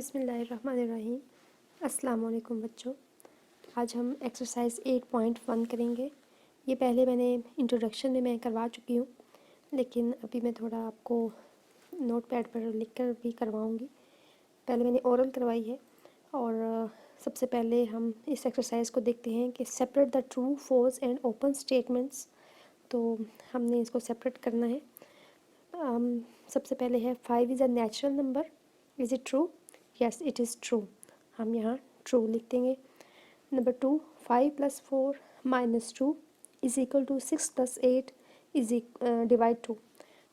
बिस्मिल्लाहिर्रहमानिर्रहीम। अस्सलाम वालेकुम बच्चों। आज हम एक्सरसाइज 8.1 करेंगे। ये पहले मैंने इंट्रोडक्शन में मैं करवा चुकी हूँ, लेकिन अभी मैं थोड़ा आपको नोट पैड पर लिख कर भी करवाऊँगी। पहले मैंने ओरल करवाई है और सबसे पहले हम इस एक्सरसाइज को देखते हैं कि separate the true, false and open statements. तो हमने इसको सेपरेट करना है। सबसे पहले है 5 is a natural number, is it true? Yes it is true. हम यहाँ ट्रू लिख देंगे। Number 2, 5 + 4 - 2 = 6 + 8 is divide 2।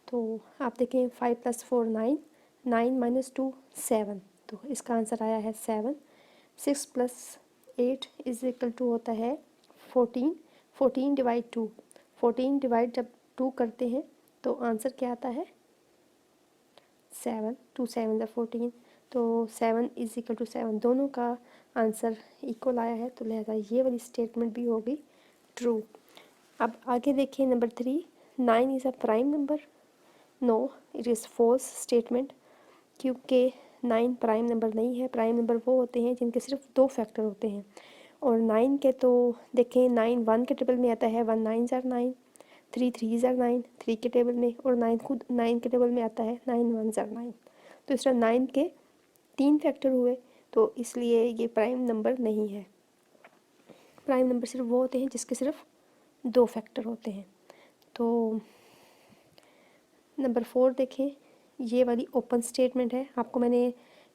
तो आप देखें 5 + 4 9, 9 - 2 7, तो इसका आंसर आया है 7। 6 + 8 = होता है 14, 14 / 2, 14 डिवाइड जब 2 करते हैं तो आंसर क्या आता है 7, 2 7 14, तो 7 = 7, दोनों का आंसर इक्वल आया है, तो लिहाजा ये वाली स्टेटमेंट भी होगी ट्रू। अब आगे देखिए number 3, 9 is a prime number. No, it is false statement, क्योंकि 9 प्राइम नंबर नहीं है। प्राइम नंबर वो होते हैं जिनके सिर्फ 2 फैक्टर होते हैं, और 9 के तो देखें 9 1 के टेबल में आता है, 1 9 * 9, 3 3 * 9 3 के टेबल में, और 9 खुद 9 के टेबल में आता है, 9 1 * 9। तो इस तरह 9 के 3 फैक्टर हुए, तो इसलिए ये प्राइम नंबर नहीं है। प्राइम नंबर सिर्फ वो होते हैं जिसके सिर्फ 2 फैक्टर होते हैं। तो नंबर 4 देखें, ये वाली ओपन स्टेटमेंट है। आपको मैंने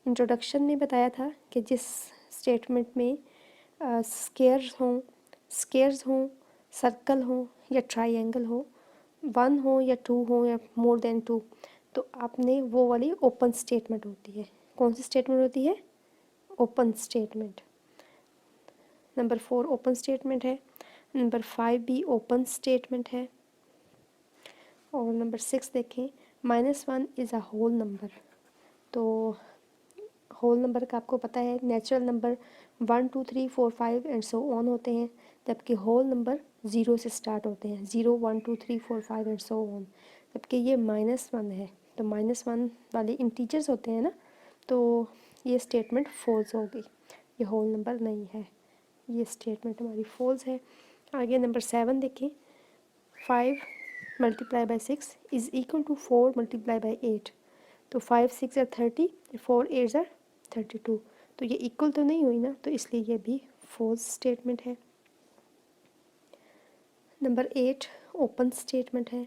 इंट्रोडक्शन में बताया था कि जिस स्टेटमेंट में स्केयर्स हों, सर्कल हो या ट्राइंगल हो, 1 हो या 2 हो या मोर देन 2, तो आपने वो वाली ओपन स्टेटमेंट होती है। कौन सी स्टेटमेंट होती है? Open statement. Number 4 open statement है। नंबर 5 भी ओपन स्टेटमेंट है। और नंबर 6 देखें, -1 इज़ अ होल नंबर। तो होल नंबर का आपको पता है natural number 1 2 3 4 5 and so on होते हैं, जबकि होल नंबर 0 से स्टार्ट होते हैं, 0 1 2 3 4 5 एंड सो ऑन। जबकि ये -1 है, तो -1 वाले इंटीजर्स होते हैं ना, तो ये स्टेटमेंट फॉल्स होगी, ये होल नंबर नहीं है, ये स्टेटमेंट हमारी फॉल्स है। आगे नंबर 7 देखें, 5 × 6 = 4 × 8। तो 5 6 = 30, 4 8 = 32, तो ये इक्वल तो नहीं हुई ना, तो इसलिए ये भी फॉल्स स्टेटमेंट है। नंबर 8 ओपन स्टेटमेंट है।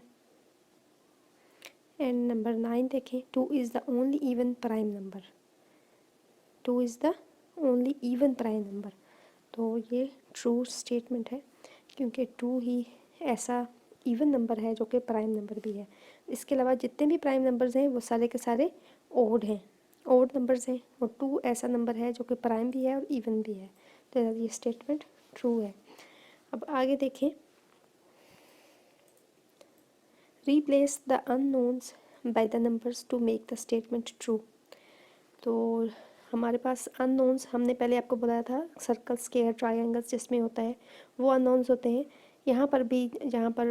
एंड नंबर 9 देखें, 2 is the only even prime number. 2 is the only even prime number, तो ये ट्रू स्टेटमेंट है, क्योंकि 2 ही ऐसा इवन नंबर है जो कि प्राइम नंबर भी है। इसके अलावा जितने भी प्राइम नंबर्स हैं वो सारे के सारे ओड हैं, ओड नंबर्स हैं, और 2 ऐसा नंबर है जो कि प्राइम भी है और इवन भी है, तो ये स्टेटमेंट ट्रू है। अब आगे देखें, replace the unknowns by the numbers to make the statement true. तो हमारे पास अननोन्स, हमने पहले आपको बताया था सर्कल, स्क्वायर, ट्रायंगल्स जिसमें होता है वो अननोन्स होते हैं। यहाँ पर भी जहाँ पर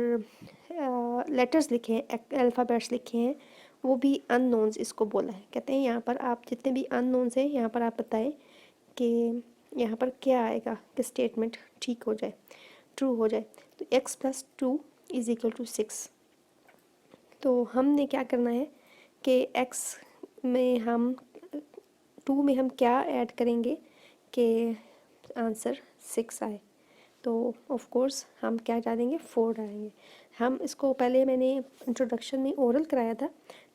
लेटर्स लिखे हैं, अल्फ़ाबेट्स लिखे हैं, वो भी अननोन्स इसको बोला है। कहते हैं यहाँ पर आप जितने भी अननोन्स हैं यहाँ पर आप बताएं कि यहाँ पर क्या आएगा कि स्टेटमेंट ठीक हो जाए, ट्रू हो जाए। तो x + 2 = 6। तो हमने क्या करना है कि x में हम 2 में हम क्या ऐड करेंगे कि आंसर 6 आए। तो ऑफ कोर्स हम क्या डालेंगे, 4 डालेंगे। हम इसको पहले मैंने इंट्रोडक्शन में ओरल कराया था,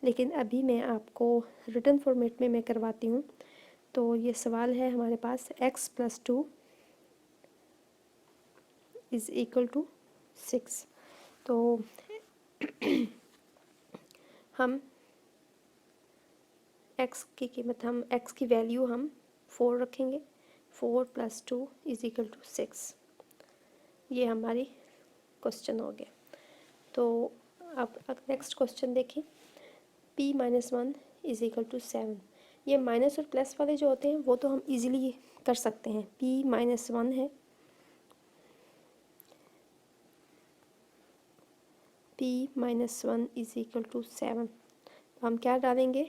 लेकिन अभी मैं आपको रिटन फॉर्मेट में मैं करवाती हूँ। तो ये सवाल है हमारे पास, x + 2 = 6। तो हम x की कीमत, हम x की वैल्यू हम 4 रखेंगे। 4 + 2 = 6। ये हमारी क्वेश्चन हो गया। तो अब नेक्स्ट क्वेश्चन देखें, p - 1 = 7। ये माइनस और प्लस वाले जो होते हैं वो तो हम इजीली कर सकते हैं। p - 1 है, p - 1 = 7। तो हम क्या डालेंगे,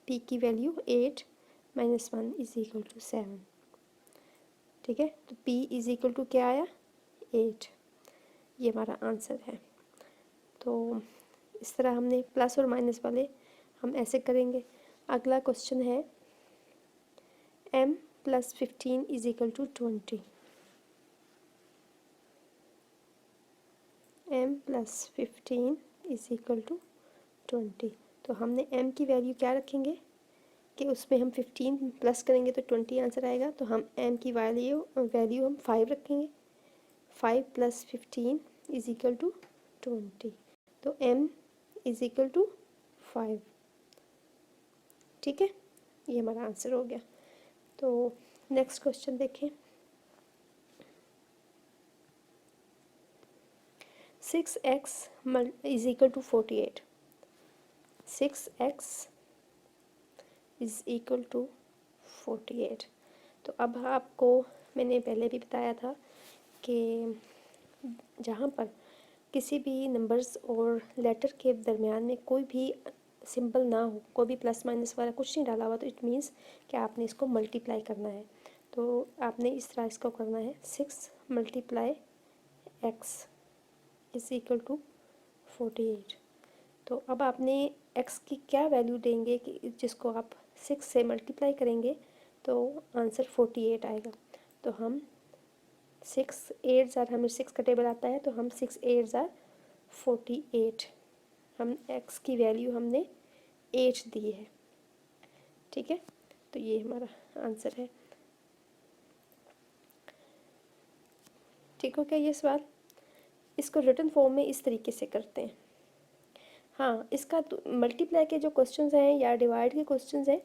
p की वैल्यू 8, -1 इज इक्वल टू 7। ठीक है, तो p इज इक्वल टू क्या आया, 8। ये हमारा आंसर है। तो इस तरह हमने प्लस और माइनस वाले हम ऐसे करेंगे। अगला क्वेश्चन है m + 15 is equal to 20। m + 15 is equal to 20। तो हमने m की वैल्यू क्या रखेंगे कि उसमें हम 15 प्लस करेंगे तो 20 आंसर आएगा। तो हम m की वैल्यू हम 5 रखेंगे। 5 + 15 इज इक्वल टू 20। तो m इज इक्वल टू 5। ठीक है, ये हमारा आंसर हो गया। तो नेक्स्ट क्वेश्चन देखें। 6x is equal to 48। 6x is equal to 48। तो अब आपको मैंने पहले भी बताया था कि जहाँ पर किसी भी नंबर्स और लेटर के दरमियान में कोई भी सिंबल ना हो, कोई भी प्लस माइनस वाला कुछ नहीं डाला हुआ, तो इट मीन्स कि आपने इसको मल्टीप्लाई करना है। तो आपने इस तरह इसको करना है, 6 × x इज इक्वल टू 48। तो अब आपने x की क्या वैल्यू देंगे कि जिसको आप 6 से मल्टीप्लाई करेंगे तो आंसर 48 आएगा। तो हम 6 8 ज़ार, हमें 6 का टेबल आता है, तो हम 6 8 ज़ार 48, हम x की वैल्यू हमने 8 दी है। ठीक है, तो ये हमारा आंसर है। ठीक हो क्या ये सवाल? इसको रिटन फॉर्म में इस तरीके से करते हैं। हाँ, इसका मल्टीप्लाई के जो क्वेश्चंस हैं या डिवाइड के क्वेश्चंस हैं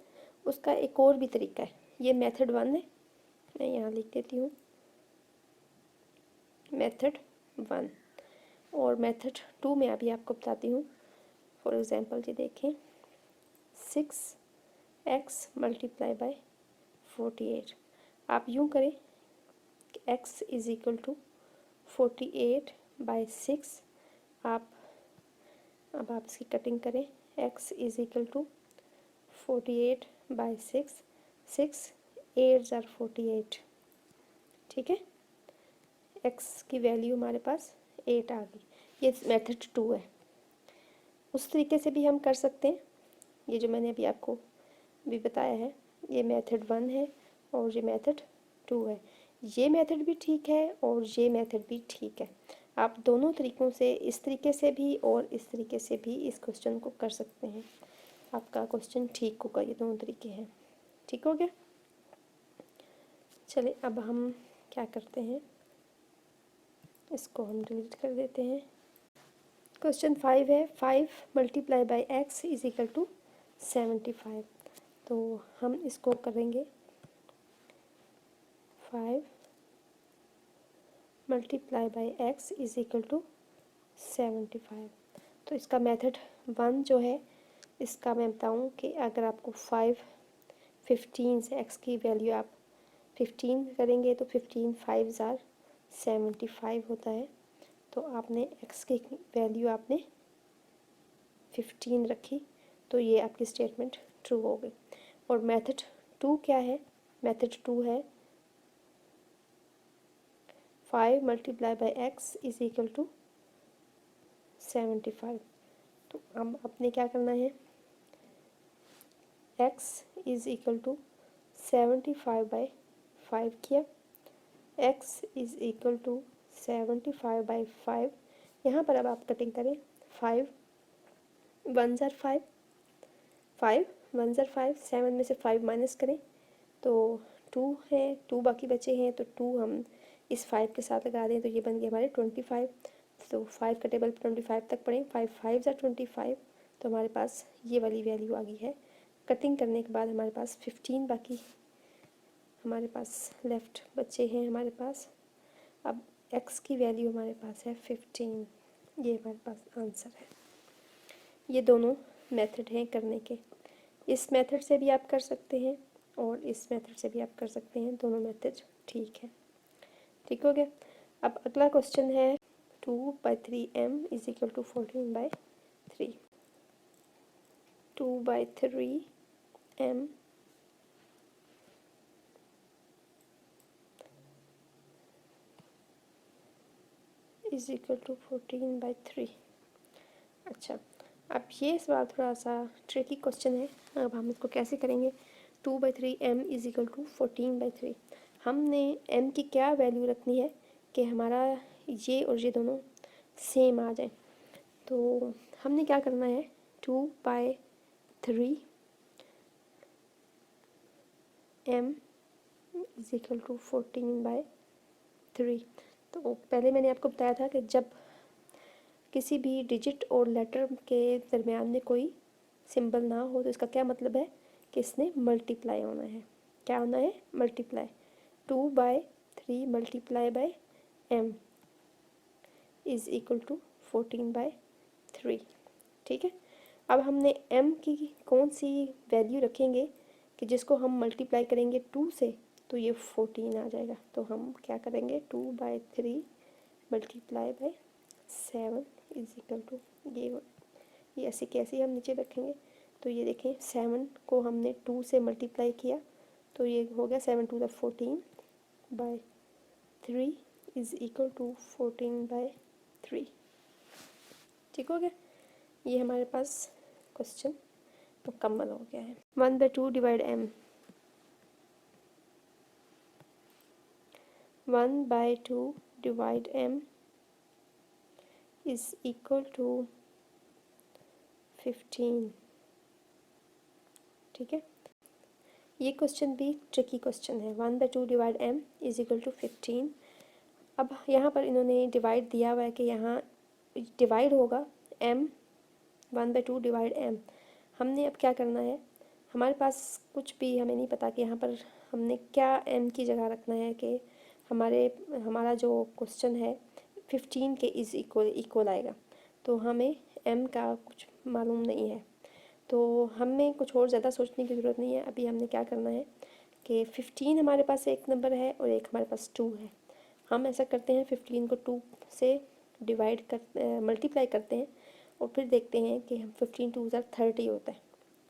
उसका एक और भी तरीका है। ये मेथड 1 है, मैं यहाँ लिख देती हूँ मेथड 1, और मेथड 2 में अभी आपको बताती हूँ। फॉर एग्ज़ाम्पल ये देखें, 6x × 48। आप यूँ करें कि x इज़ इक्वल टू 48/6। आप अब आप इसकी कटिंग करें, x इज़ इक्वल टू 48/6, 6 8 ज़ार 48। ठीक है, x की वैल्यू हमारे पास 8 आ गई। ये मेथड 2 है। उस तरीके से भी हम कर सकते हैं। ये जो मैंने अभी आपको भी बताया है, ये मेथड 1 है और ये मेथड 2 है। ये मेथड भी ठीक है और ये मेथड भी ठीक है। आप दोनों तरीक़ों से, इस तरीके से भी और इस तरीके से भी इस क्वेश्चन को कर सकते हैं। आपका क्वेश्चन ठीक होगा, ये दोनों तरीके हैं। ठीक हो गया? चलिए अब हम क्या करते हैं, इसको हम डिलीट कर देते हैं। क्वेश्चन 5 है, 5 × x इज इक्वल टू 75। तो हम इसको करेंगे 5 × x इज इक्वल टू 75। तो इसका मेथड 1 जो है, इसका मैं बताऊँ कि अगर आपको 15 से x की वैल्यू आप 15 करेंगे तो 15 5 ज़ार 75 होता है। तो आपने x की वैल्यू आपने 15 रखी, तो ये आपकी स्टेटमेंट ट्रू हो गई। और मेथड 2 क्या है? मेथड 2 है 5 × x इज इक्वल टू 75। तो हम अपने क्या करना है, x इज इक्वल टू 75/5 किया, x इज इक्वल टू 75/5। यहाँ पर अब आप कटिंग करें, 5 1 ज़ार 5, 5 1 ज़ार 5, 7 में से 5 माइनस करें तो 2 है, 2 बाकी बचे हैं, तो 2 हम इस 5 के साथ लगा दें तो ये बन गए हमारे 25। तो 5 का टेबल 25 तक पढ़ें, 5 5 ज़ार 25, तो हमारे पास ये वाली वैल्यू आ गई है। कटिंग करने के बाद हमारे पास 15 बाकी हमारे पास लेफ़्ट बचे हैं हमारे पास। अब x की वैल्यू हमारे पास है 15, ये हमारे पास आंसर है। ये दोनों मेथड हैं करने के। इस मेथड से भी आप कर सकते हैं और इस मेथड से भी आप कर सकते हैं, दोनों मेथड ठीक है। ठीक हो गया? अब अगला क्वेश्चन है 2/3m is equal to 14/3। 2/3m is equal to 14/3। अच्छा, अब ये सवाल थोड़ा सा ट्रिकी क्वेश्चन है। अब हम इसको कैसे करेंगे? 2/3 m इज इक्वल टू 14/3। हमने m की क्या वैल्यू रखनी है कि हमारा ये और ये दोनों सेम आ जाए? तो हमने क्या करना है, 2/3 m इज इक्वल टू 14/3। तो पहले मैंने आपको बताया था कि जब किसी भी डिजिट और लेटर के दरमियान में कोई सिंबल ना हो तो इसका क्या मतलब है कि इसने मल्टीप्लाई होना है। क्या होना है? Multiply. 2/3 multiply by m is equal to 14/3। ठीक है, अब हमने m की कौन सी वैल्यू रखेंगे कि जिसको हम मल्टीप्लाई करेंगे 2 से तो ये 14 आ जाएगा। तो हम क्या करेंगे, 2/3 multiply by 7 is equal to ये ऐसे कैसे हम नीचे रखेंगे। तो ये देखें, 7 को हमने 2 से मल्टीप्लाई किया तो ये हो गया 7 to the 14/3 is equal to 14/3। ठीक हो गया, ये हमारे पास क्वेश्चन मुकम्मल हो गया है। 1/2 divide m, 1/2 divide m is equal to 15। ठीक है, ये क्वेश्चन भी ट्रिकी क्वेश्चन है। 1/2 divide m is equal to 15। अब यहाँ पर इन्होंने डिवाइड दिया हुआ है कि यहाँ डिवाइड होगा m, 1/2 डिवाइड m। हमने अब क्या करना है, हमारे पास कुछ भी हमें नहीं पता कि यहाँ पर हमने क्या m की जगह रखना है कि हमारा जो क्वेश्चन है 15 के इज़ इक्वल आएगा। तो हमें m का कुछ मालूम नहीं है, तो हमें कुछ और ज़्यादा सोचने की ज़रूरत नहीं है। अभी हमने क्या करना है कि 15 हमारे पास एक नंबर है और एक हमारे पास 2 है। हम ऐसा करते हैं, 15 को 2 से डिवाइड कर मल्टीप्लाई करते हैं और फिर देखते हैं कि हम 15 2 ज़र 30 होता है।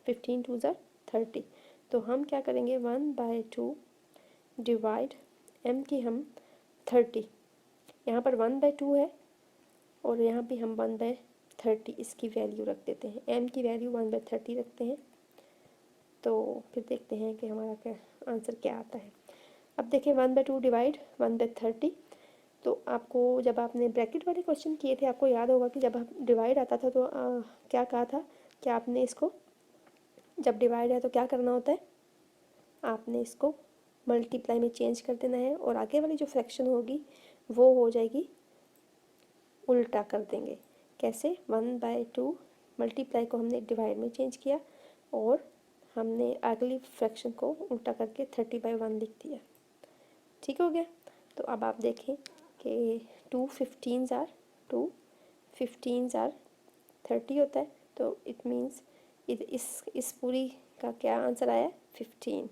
15 2 ज़र 30। तो हम क्या करेंगे, 1/2 डिवाइड m की हम 30, यहाँ पर 1/2 है और यहाँ भी हम 1/30 इसकी वैल्यू रख देते हैं। m की वैल्यू 1/30 रखते हैं। तो फिर देखते हैं कि हमारा क्या आंसर क्या आता है। अब देखिए 1/2 डिवाइड 1/30। तो आपको जब आपने ब्रैकेट वाले क्वेश्चन किए थे आपको याद होगा कि जब डिवाइड आता था तो क्या कहा था कि आपने इसको जब डिवाइड है तो क्या करना होता है, आपने इसको मल्टीप्लाई में चेंज कर देना है और आगे वाली जो फ्रैक्शन होगी वो हो जाएगी, उल्टा कर देंगे। कैसे? 1/2 मल्टीप्लाई को हमने डिवाइड में चेंज किया और हमने अगली फ्रैक्शन को उल्टा करके 30/1 लिख दिया। ठीक हो गया। तो अब आप देखें कि 2 15 ज़ार 30 होता है। तो इट मीन्स इस पूरी का क्या आंसर आया, 15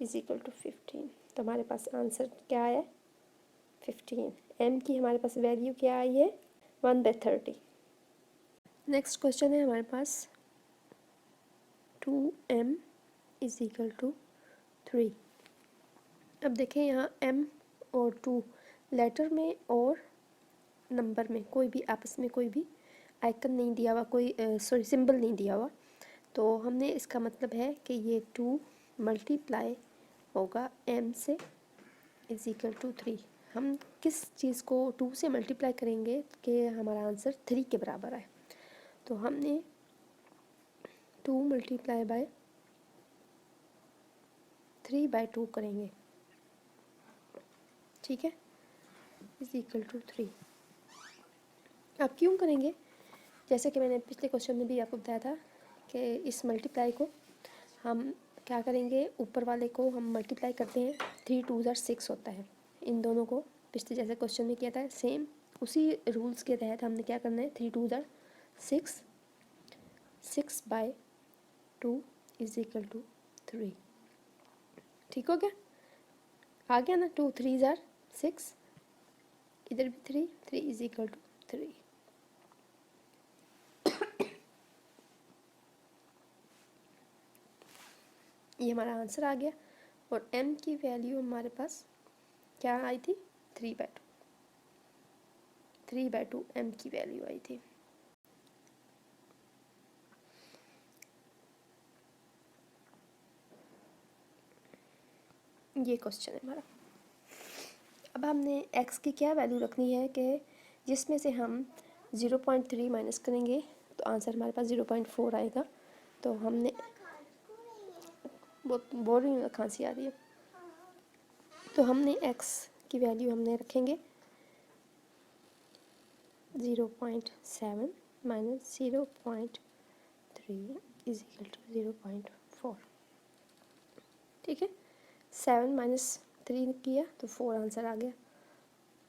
इज इक्वल टू 15। तो हमारे पास आंसर क्या आया, 15। m की हमारे पास वैल्यू क्या आई है, 1/30। नेक्स्ट क्वेश्चन है हमारे पास 2m इज इक्वल टू 3। अब देखें यहाँ m और 2 लेटर में और नंबर में कोई भी आपस में कोई भी आइकन नहीं दिया हुआ, कोई सिंबल नहीं दिया हुआ। तो हमने इसका मतलब है कि ये 2 मल्टीप्लाई होगा m से इज इक्वल टू 3। हम किस चीज़ को 2 से मल्टीप्लाई करेंगे कि हमारा आंसर 3 के बराबर आए। तो हमने 2 मल्टीप्लाई बाय 3/2 करेंगे। ठीक है, इज इक्वल टू 3। अब क्यों करेंगे, जैसे कि मैंने पिछले क्वेश्चन में भी आपको बताया था कि इस मल्टीप्लाई को हम क्या करेंगे, ऊपर वाले को हम मल्टीप्लाई करते हैं, 3 2 ज़र 6 होता है। इन दोनों को पिछले जैसे क्वेश्चन में किया था सेम उसी रूल्स के तहत हमने क्या करना है, 3 2 ज़र 6, 6/2 इज इक्वल टू 3। ठीक हो गया, आ गया ना, 2 3 ज़र 6, इधर भी 3 3 इज इक्वल टू 3। ये हमारा आंसर आ गया और m की वैल्यू हमारे पास क्या आई थी, 3/2। 3/2 m की वैल्यू आई थी। ये क्वेश्चन है हमारा। अब हमने x की क्या वैल्यू रखनी है कि जिसमें से हम 0.3 माइनस करेंगे तो आंसर हमारे पास 0.4 आएगा। तो हमने बहुत बोल रही हूँ, खांसी आ रही है। तो हमने x की वैल्यू हमने रखेंगे 0.7 माइनस 0.3 इज इक्वल टू 0.4। ठीक है, 7 माइनस 3 किया तो 4 आंसर आ गया।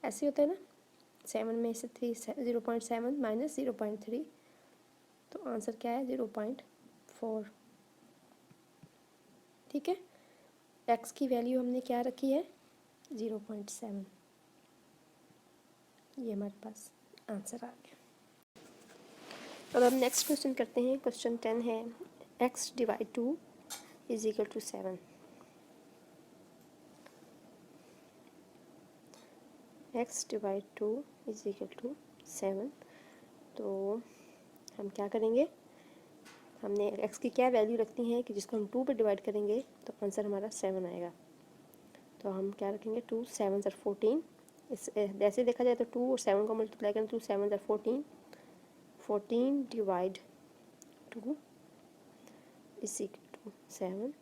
ऐसे होता है ना, 7 में से 3 0.7 माइनस 0.3 तो आंसर क्या है 0.4। ठीक है, x की वैल्यू हमने क्या रखी है 0.7। ये हमारे पास आंसर आ गया। अब हम नेक्स्ट क्वेश्चन करते हैं। क्वेश्चन 10 है x divide 2 is equal to 7। x divide 2 is equal to 7। तो हम क्या करेंगे, हमने x की क्या वैल्यू रखनी है कि जिसको हम 2 पे डिवाइड करेंगे तो आंसर हमारा 7 आएगा। तो हम क्या रखेंगे 2 7 ज़र 14। इस ऐसे देखा जाए तो 2 और 7 को मल्टीप्लाई करें 2 7 ज़र 14, 14 डिवाइड 2 इज इक्वल टू 7।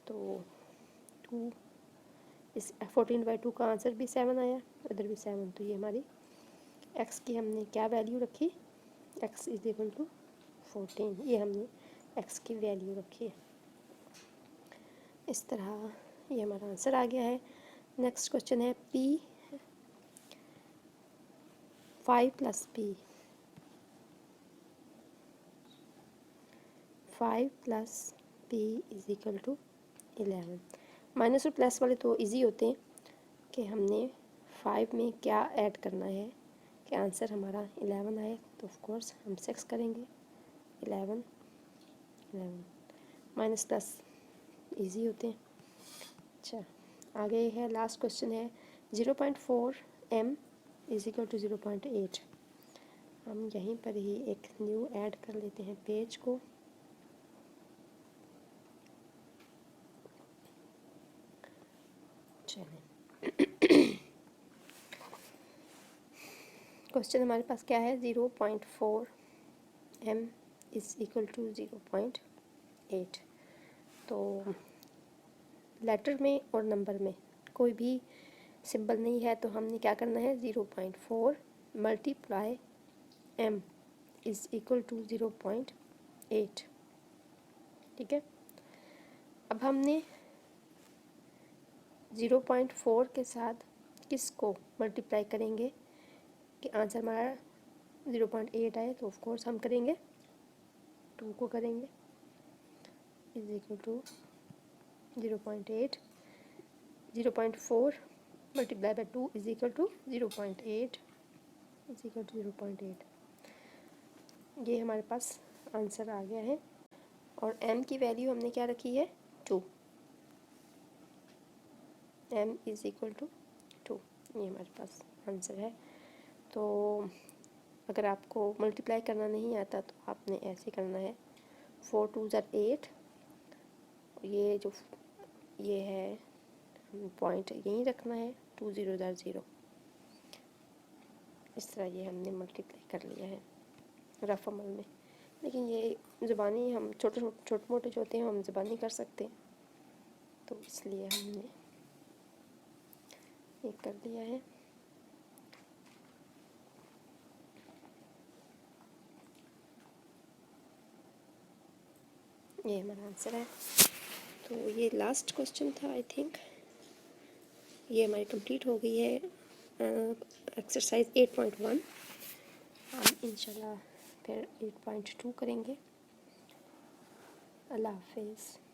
तो 2 इस 14 बाई 2 का आंसर भी 7 आया, इधर भी 7। तो ये हमारी x की हमने क्या वैल्यू रखी, x इज इक्वल टू 14। ये हमने x की वैल्यू रखी है। इस तरह ये हमारा आंसर आ गया है। नेक्स्ट क्वेश्चन है p 5 plus p 5 plus p is equal to 11। Minus और प्लस वाले तो इजी होते हैं कि हमने 5 में क्या ऐड करना है कि आंसर हमारा 11 आए। तो ऑफ कोर्स हम 6 करेंगे 11 11। माइनस प्लस इजी होते हैं। अच्छा, आगे है लास्ट क्वेश्चन है 0.4 m इज इक्वल टू 0.8। हम यहीं पर ही एक न्यू ऐड कर लेते हैं पेज को। चलें, क्वेश्चन हमारे पास क्या है 0.4 m इज इक्वल टू 0.8। तो लेटर में और नंबर में कोई भी सिंबल नहीं है तो हमने क्या करना है 0.4 multiply m is equal to 0.8। ठीक है, अब हमने 0.4 के साथ किसको मल्टीप्लाई करेंगे कि आंसर हमारा 0.8 आए। तो ऑफ कोर्स हम करेंगे 2 को करेंगे is equal to 0.8। 0.4 multiply by 2 is equal to 0.8 is equal to 0.8। ये हमारे पास आंसर आ गया है। और m की वैल्यू हमने क्या रखी है 2। m इज इक्वल टू 2, ये हमारे पास आंसर है। तो अगर आपको मल्टीप्लाई करना नहीं आता तो आपने ऐसे करना है 4 2 ज़र 8। ये जो ये है पॉइंट यहीं रखना है 2 0 ज़र 0। इस तरह ये हमने मल्टीप्लाई कर लिया है रफ अमल में। लेकिन ये ज़बानी हम छोटे मोटे जो होते हैं हम ज़बानी कर सकते हैं, तो इसलिए हमने ये कर दिया है। ये हमारा आंसर है। तो ये लास्ट क्वेश्चन था आई थिंक। ये हमारी कंप्लीट हो गई है एक्सरसाइज 8.1। हम इंशाल्लाह फिर 8.2 करेंगे। अल्लाह हाफिज़।